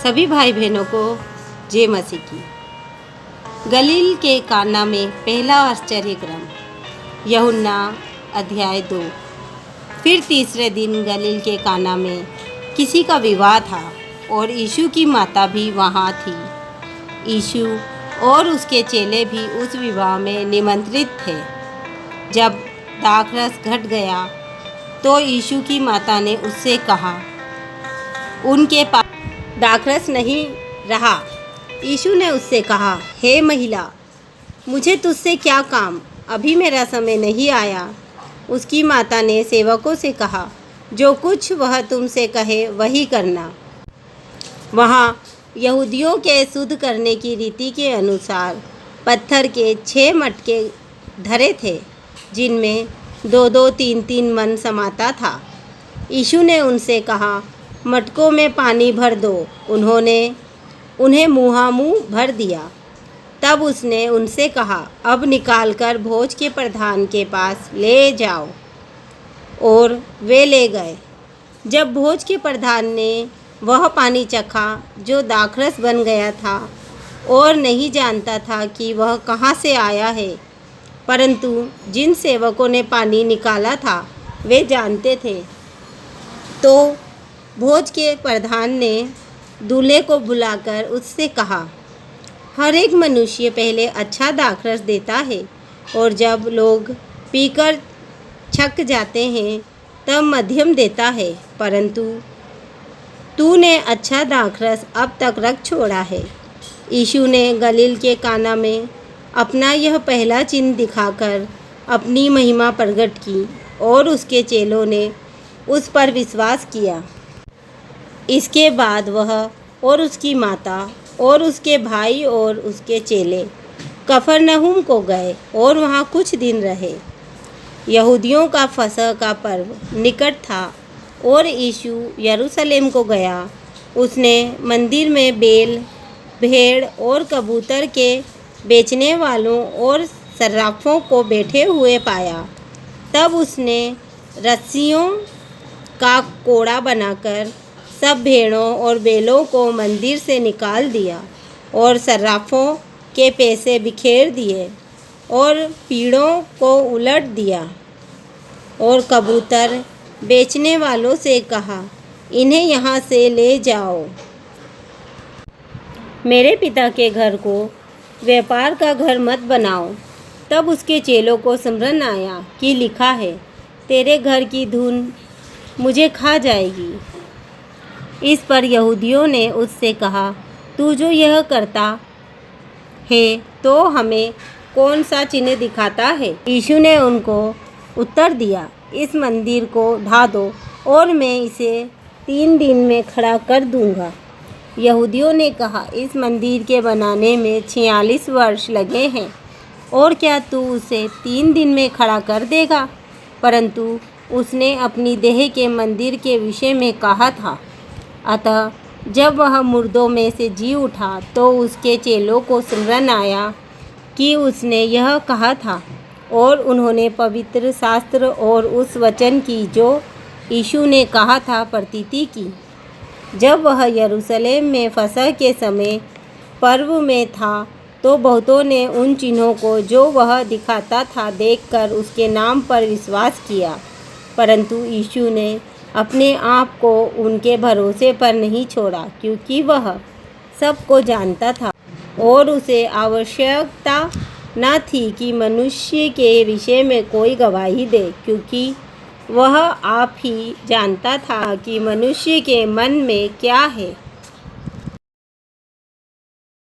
सभी भाई बहनों को जय मसीह की। गलील के काना में पहला आश्चर्य क्रम, यूहन्ना अध्याय 2। फिर तीसरे दिन गलील के काना में किसी का विवाह था और यीशु की माता भी वहाँ थी। यीशु और उसके चेले भी उस विवाह में निमंत्रित थे। जब दाखरस घट गया तो यीशु की माता ने उससे कहा, उनके पास दाखरस नहीं रहा। यीशु ने उससे कहा, हे महिला, मुझे तुझसे क्या काम, अभी मेरा समय नहीं आया। उसकी माता ने सेवकों से कहा, जो कुछ वह तुमसे कहे वही करना। वहाँ यहूदियों के शुद्ध करने की रीति के अनुसार पत्थर के 6 मटके धरे थे, जिनमें 2-2, 3-3 मन समाता था। यीशु ने उनसे कहा, मटकों में पानी भर दो। उन्होंने उन्हें मुँहामुँह भर दिया। तब उसने उनसे कहा, अब निकालकर भोज के प्रधान के पास ले जाओ। और वे ले गए। जब भोज के प्रधान ने वह पानी चखा जो दाखरस बन गया था और नहीं जानता था कि वह कहाँ से आया है, परंतु जिन सेवकों ने पानी निकाला था वे जानते थे, तो भोज के प्रधान ने दूल्हे को बुलाकर उससे कहा, हर एक मनुष्य पहले अच्छा दाखरस देता है और जब लोग पीकर छक जाते हैं तब मध्यम देता है, परंतु तूने अच्छा दाखरस अब तक रख छोड़ा है। यीशु ने गलील के काना में अपना यह पहला चिन्ह दिखाकर अपनी महिमा प्रकट की और उसके चेलों ने उस पर विश्वास किया। इसके बाद वह और उसकी माता और उसके भाई और उसके चेले कफरनहूम को गए और वहाँ कुछ दिन रहे। यहूदियों का फसह का पर्व निकट था और यीशु यरूशलेम को गया। उसने मंदिर में बैल, भेड़ और कबूतर के बेचने वालों और सर्राफों को बैठे हुए पाया। तब उसने रस्सियों का कोड़ा बनाकर सब भेड़ों और बैलों को मंदिर से निकाल दिया और सर्राफों के पैसे बिखेर दिए और पीड़ों को उलट दिया और कबूतर बेचने वालों से कहा, इन्हें यहाँ से ले जाओ। मेरे पिता के घर को व्यापार का घर मत बनाओ। तब उसके चेलों को स्मरण आया कि लिखा है, तेरे घर की धूल मुझे खा जाएगी। इस पर यहूदियों ने उससे कहा, तू जो यह करता है तो हमें कौन सा चिन्ह दिखाता है? यीशु ने उनको उत्तर दिया, इस मंदिर को ढा दो और मैं इसे 3 दिन में खड़ा कर दूंगा। यहूदियों ने कहा, इस मंदिर के बनाने में 46 वर्ष लगे हैं और क्या तू उसे 3 दिन में खड़ा कर देगा? परंतु उसने अपनी देह के मंदिर के विषय में कहा था। अतः जब वह मुर्दों में से जी उठा तो उसके चेलों को स्मरण आया कि उसने यह कहा था और उन्होंने पवित्र शास्त्र और उस वचन की जो यीशु ने कहा था प्रतीति की। जब वह यरूशलेम में फसह के समय पर्व में था तो बहुतों ने उन चिन्हों को जो वह दिखाता था देखकर उसके नाम पर विश्वास किया, परंतु यीशु ने अपने आप को उनके भरोसे पर नहीं छोड़ा, क्योंकि वह सबको जानता था और उसे आवश्यकता न थी कि मनुष्य के विषय में कोई गवाही दे, क्योंकि वह आप ही जानता था कि मनुष्य के मन में क्या है।